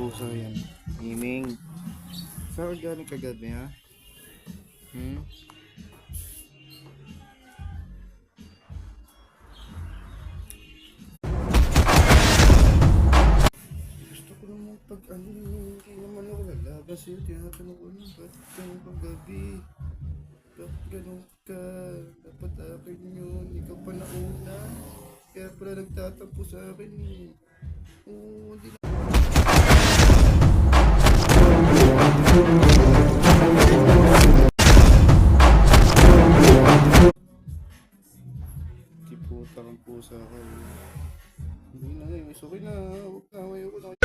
pusa yan. Miming. Saan ka galing kagabi ha? Gusto ko naman pag hindi naman ako lalaban sa'yo. Tinatanong ko na, ba't ganun kagabi? Ba't ganun ka? Dapat akin yun. Ikaw pa nauna. Kaya pala nagtatampo sa akin eh. Oo, hindi na. Di puta kang pusa ka eh. Hindi na eh. Okay na. Huwag na. Ayaw ko na.